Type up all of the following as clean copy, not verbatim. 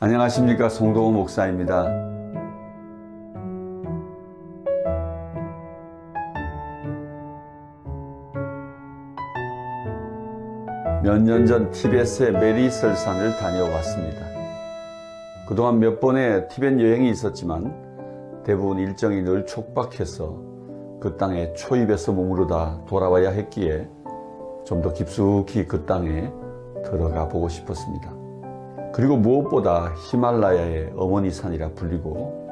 안녕하십니까, 송도우 목사입니다. 몇 년 전 티벳의 메리설산을 다녀왔습니다. 그동안 몇 번의 티벳 여행이 있었지만 대부분 일정이 늘 촉박해서 그 땅에 초입에서 머무르다 돌아와야 했기에 좀 더 깊숙이 그 땅에 들어가 보고 싶었습니다. 그리고 무엇보다 히말라야의 어머니 산이라 불리고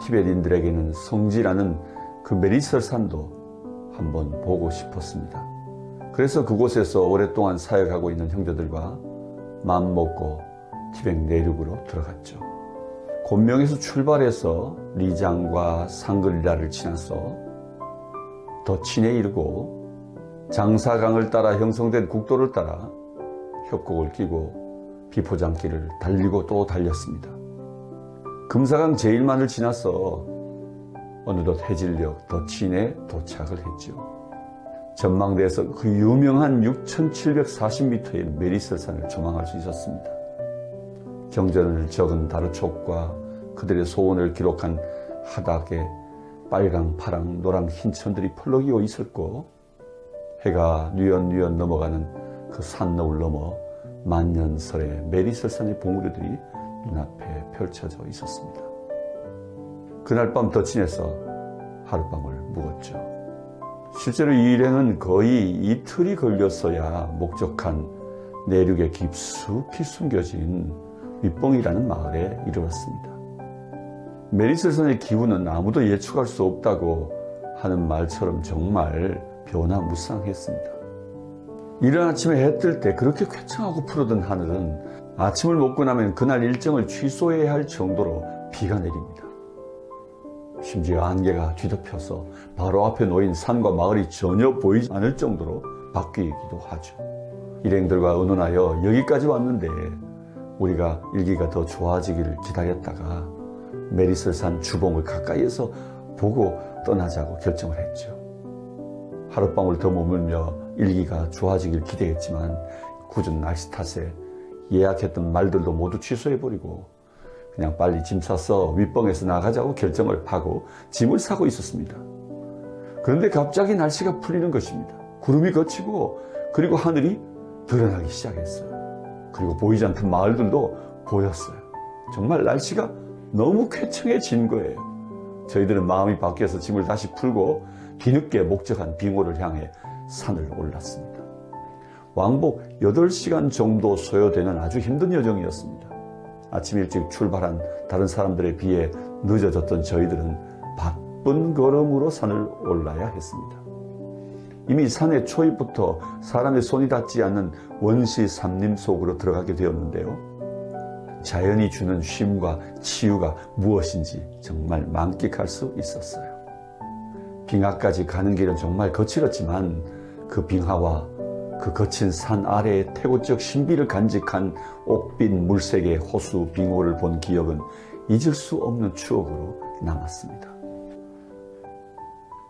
티벳인들에게는 성지라는 그 메리설산도 한번 보고 싶었습니다. 그래서 그곳에서 오랫동안 사역하고 있는 형제들과 마음먹고 티벳 내륙으로 들어갔죠. 곤명에서 출발해서 리장과 상글리라를 지나서 더친에 이르고 장사강을 따라 형성된 국도를 따라 협곡을 끼고 비포장길을 달리고 또 달렸습니다. 금사강 제1만을 지나서 어느덧 해질녘 더친에 도착을 했죠. 전망대에서 그 유명한 6,740m의 메리설산을 조망할 수 있었습니다. 경전을 적은 다르촉과 그들의 소원을 기록한 하닥에 빨강, 파랑, 노랑, 흰 천들이 펄럭이고 있었고, 해가 뉘엿뉘엿 넘어가는 그 산너울 넘어 만년설의 메리설산의 봉우리들이 눈앞에 펼쳐져 있었습니다. 그날 밤 더친에서 하룻밤을 묵었죠. 실제로 이 일행은 거의 이틀이 걸렸어야 목적한 내륙에 깊숙이 숨겨진 윗봉이라는 마을에 이르렀습니다. 메리설산의 기후는 아무도 예측할 수 없다고 하는 말처럼 정말 변화무쌍했습니다. 이른 아침에 해 뜰 때 그렇게 쾌청하고 푸르던 하늘은 아침을 먹고 나면 그날 일정을 취소해야 할 정도로 비가 내립니다. 심지어 안개가 뒤덮여서 바로 앞에 놓인 산과 마을이 전혀 보이지 않을 정도로 바뀌기도 하죠. 일행들과 의논하여 여기까지 왔는데 우리가 일기가 더 좋아지기를 기다렸다가 메리설산 주봉을 가까이에서 보고 떠나자고 결정을 했죠. 하룻밤을 더 머물며 일기가 좋아지길 기대했지만 굳은 날씨 탓에 예약했던 말들도 모두 취소해버리고 그냥 빨리 짐 싸서 윗봉에서 나가자고 결정을 하고 짐을 싸고 있었습니다. 그런데 갑자기 날씨가 풀리는 것입니다. 구름이 걷히고 그리고 하늘이 드러나기 시작했어요. 그리고 보이지 않던 마을들도 보였어요. 정말 날씨가 너무 쾌청해진 거예요. 저희들은 마음이 바뀌어서 짐을 다시 풀고 뒤늦게 목적한 빙호를 향해 산을 올랐습니다. 왕복 8시간 정도 소요되는 아주 힘든 여정이었습니다. 아침 일찍 출발한 다른 사람들에 비해 늦어졌던 저희들은 바쁜 걸음으로 산을 올라야 했습니다. 이미 산의 초입부터 사람의 손이 닿지 않는 원시 산림 속으로 들어가게 되었는데요. 자연이 주는 쉼과 치유가 무엇인지 정말 만끽할 수 있었어요. 빙하까지 가는 길은 정말 거칠었지만 그 빙하와 그 거친 산 아래의 태고적 신비를 간직한 옥빛 물색의 호수 빙호를 본 기억은 잊을 수 없는 추억으로 남았습니다.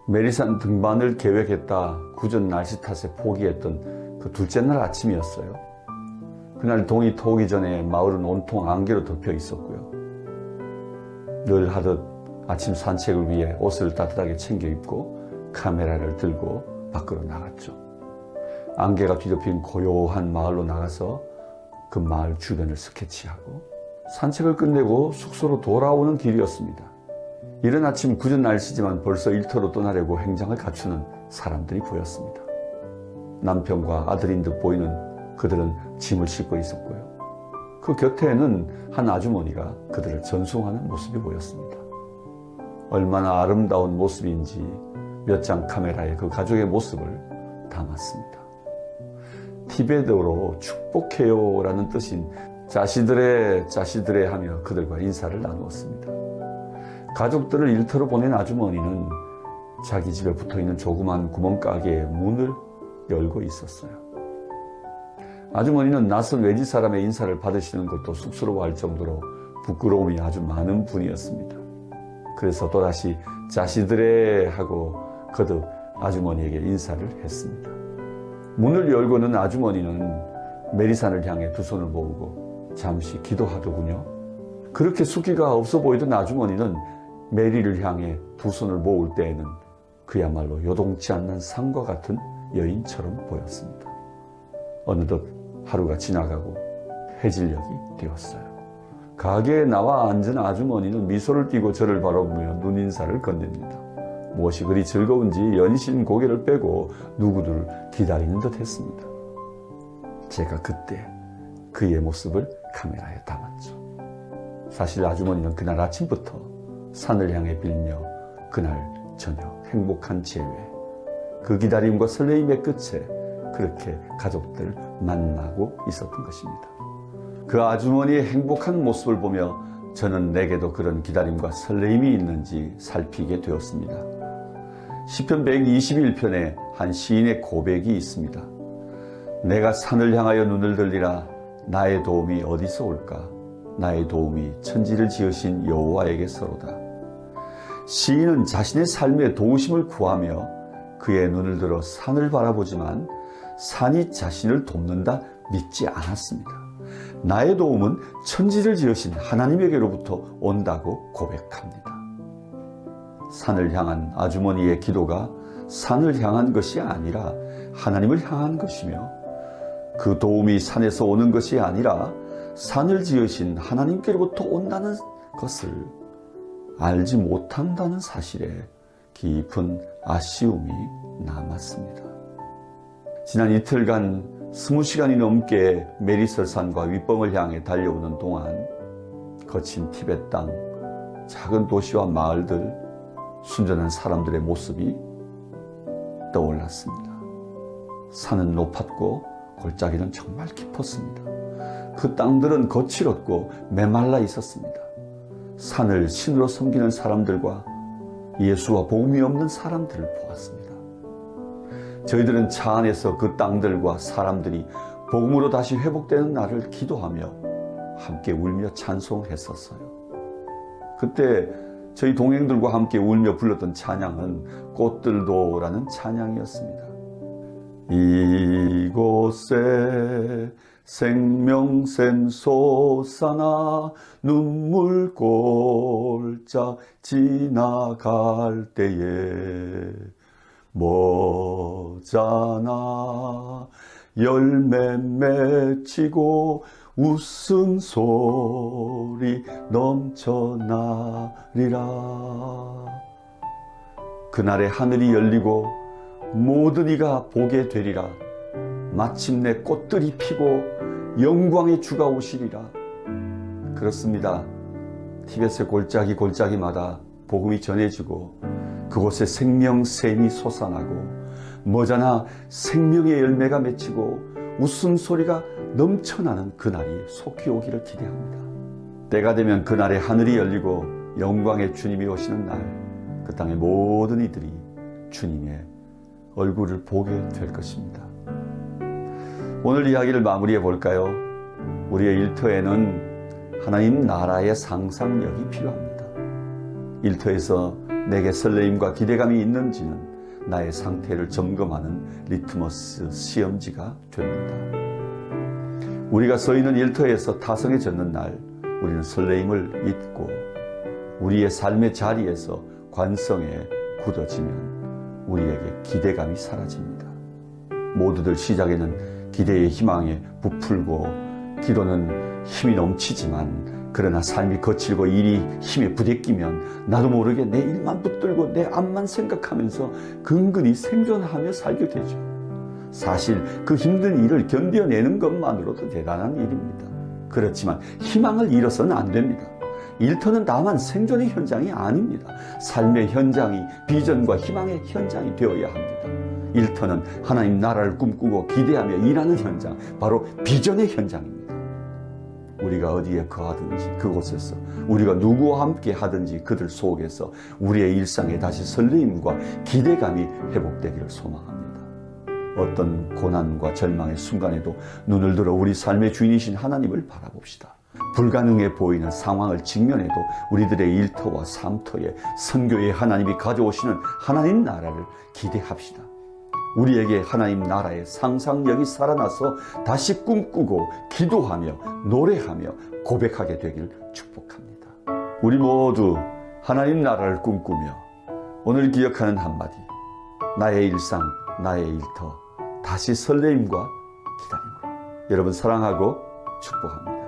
메리산 등반을 계획했다 굳은 날씨 탓에 포기했던 그 둘째 날 아침이었어요. 그날 동이 터오기 전에 마을은 온통 안개로 덮여 있었고요. 늘 하듯 아침 산책을 위해 옷을 따뜻하게 챙겨 입고 카메라를 들고 밖으로 나갔죠. 안개가 뒤덮인 고요한 마을로 나가서 그 마을 주변을 스케치하고 산책을 끝내고 숙소로 돌아오는 길이었습니다. 이른 아침 굳은 날씨지만 벌써 일터로 떠나려고 행장을 갖추는 사람들이 보였습니다. 남편과 아들인 듯 보이는 그들은 짐을 싣고 있었고요. 그 곁에는 한 아주머니가 그들을 전송하는 모습이 보였습니다. 얼마나 아름다운 모습인지 몇 장 카메라에 그 가족의 모습을 담았습니다. 티베트어로 축복해요 라는 뜻인 짜시드레 하며 그들과 인사를 나누었습니다. 가족들을 일터로 보낸 아주머니는 자기 집에 붙어있는 조그만 구멍가게의 문을 열고 있었어요. 아주머니는 낯선 외지 사람의 인사를 받으시는 것도 쑥스러워할 정도로 부끄러움이 아주 많은 분이었습니다. 그래서 또다시 짜시드레 하고 거듭 아주머니에게 인사를 했습니다. 문을 열고는 아주머니는 메리산을 향해 두 손을 모으고 잠시 기도하더군요. 그렇게 숫기가 없어 보이던 아주머니는 메리를 향해 두 손을 모을 때에는 그야말로 요동치 않는 산과 같은 여인처럼 보였습니다. 어느덧 하루가 지나가고 해질녘이 되었어요. 가게에 나와 앉은 아주머니는 미소를 띠고 저를 바라보며 눈인사를 건넵니다. 무엇이 그리 즐거운지 연신 고개를 빼고 누구를 기다리는 듯 했습니다. 제가 그때 그의 모습을 카메라에 담았죠. 사실 아주머니는 그날 아침부터 산을 향해 빌며 그날 저녁 행복한 재회, 그 기다림과 설레임의 끝에 그렇게 가족들 만나고 있었던 것입니다. 그 아주머니의 행복한 모습을 보며 저는 내게도 그런 기다림과 설레임이 있는지 살피게 되었습니다. 시편 121편에 한 시인의 고백이 있습니다. 내가 산을 향하여 눈을 들리라. 나의 도움이 어디서 올까? 나의 도움이 천지를 지으신 여호와에게서로다. 시인은 자신의 삶에 도우심을 구하며 그의 눈을 들어 산을 바라보지만 산이 자신을 돕는다 믿지 않았습니다. 나의 도움은 천지를 지으신 하나님에게로부터 온다고 고백합니다. 산을 향한 아주머니의 기도가 산을 향한 것이 아니라 하나님을 향한 것이며, 그 도움이 산에서 오는 것이 아니라 산을 지으신 하나님께로부터 온다는 것을 알지 못한다는 사실에 깊은 아쉬움이 남았습니다. 지난 이틀간 20시간이 넘게 메리설산과 윗봉을 향해 달려오는 동안 거친 티벳 땅, 작은 도시와 마을들, 순전한 사람들의 모습이 떠올랐습니다. 산은 높았고 골짜기는 정말 깊었습니다. 그 땅들은 거칠었고 메말라 있었습니다. 산을 신으로 섬기는 사람들과 예수와 복음이 없는 사람들을 보았습니다. 저희들은 차 안에서 그 땅들과 사람들이 복음으로 다시 회복되는 날을 기도하며 함께 울며 찬송했었어요. 그때 저희 동행들과 함께 울며 불렀던 찬양은 꽃들도라는 찬양이었습니다. 이곳에 생명샘 솟아나 눈물 골짜 지나갈 때에 모자나 열매 맺히고 웃음소리 넘쳐나리라. 그날에 하늘이 열리고 모든 이가 보게 되리라. 마침내 꽃들이 피고 영광의 주가 오시리라. 그렇습니다. 티벳의 골짜기마다 복음이 전해지고 그곳에 생명샘이 솟아나고 머자나 생명의 열매가 맺히고 웃음소리가 넘쳐나는 그날이 속히 오기를 기대합니다. 때가 되면 그날에 하늘이 열리고 영광의 주님이 오시는 날, 그 땅의 모든 이들이 주님의 얼굴을 보게 될 것입니다. 오늘 이야기를 마무리해 볼까요? 우리의 일터에는 하나님 나라의 상상력이 필요합니다. 일터에서 내게 설레임과 기대감이 있는지는 나의 상태를 점검하는 리트머스 시험지가 됩니다. 우리가 서 있는 일터에서 타성해졌는 날, 우리는 설레임을 잊고 우리의 삶의 자리에서 관성에 굳어지면 우리에게 기대감이 사라집니다. 모두들 시작에는 기대의 희망에 부풀고 기도는 힘이 넘치지만, 그러나 삶이 거칠고 일이 힘에 부대끼면 나도 모르게 내 일만 붙들고 내 앞만 생각하면서 근근히 생존하며 살게 되죠. 사실 그 힘든 일을 견뎌내는 것만으로도 대단한 일입니다. 그렇지만 희망을 잃어서는 안 됩니다. 일터는 다만 생존의 현장이 아닙니다. 삶의 현장이 비전과 희망의 현장이 되어야 합니다. 일터는 하나님 나라를 꿈꾸고 기대하며 일하는 현장, 바로 비전의 현장입니다. 우리가 어디에 거하든지 그곳에서, 우리가 누구와 함께 하든지 그들 속에서 우리의 일상에 다시 설레임과 기대감이 회복되기를 소망합니다. 어떤 고난과 절망의 순간에도 눈을 들어 우리 삶의 주인이신 하나님을 바라봅시다. 불가능해 보이는 상황을 직면해도 우리들의 일터와 삶터에 선교의 하나님이 가져오시는 하나님 나라를 기대합시다. 우리에게 하나님 나라의 상상력이 살아나서 다시 꿈꾸고 기도하며 노래하며 고백하게 되길 축복합니다. 우리 모두 하나님 나라를 꿈꾸며 오늘 기억하는 한마디, 나의 일상, 나의 일터, 다시 설레임과 기다림으로 여러분 사랑하고 축복합니다.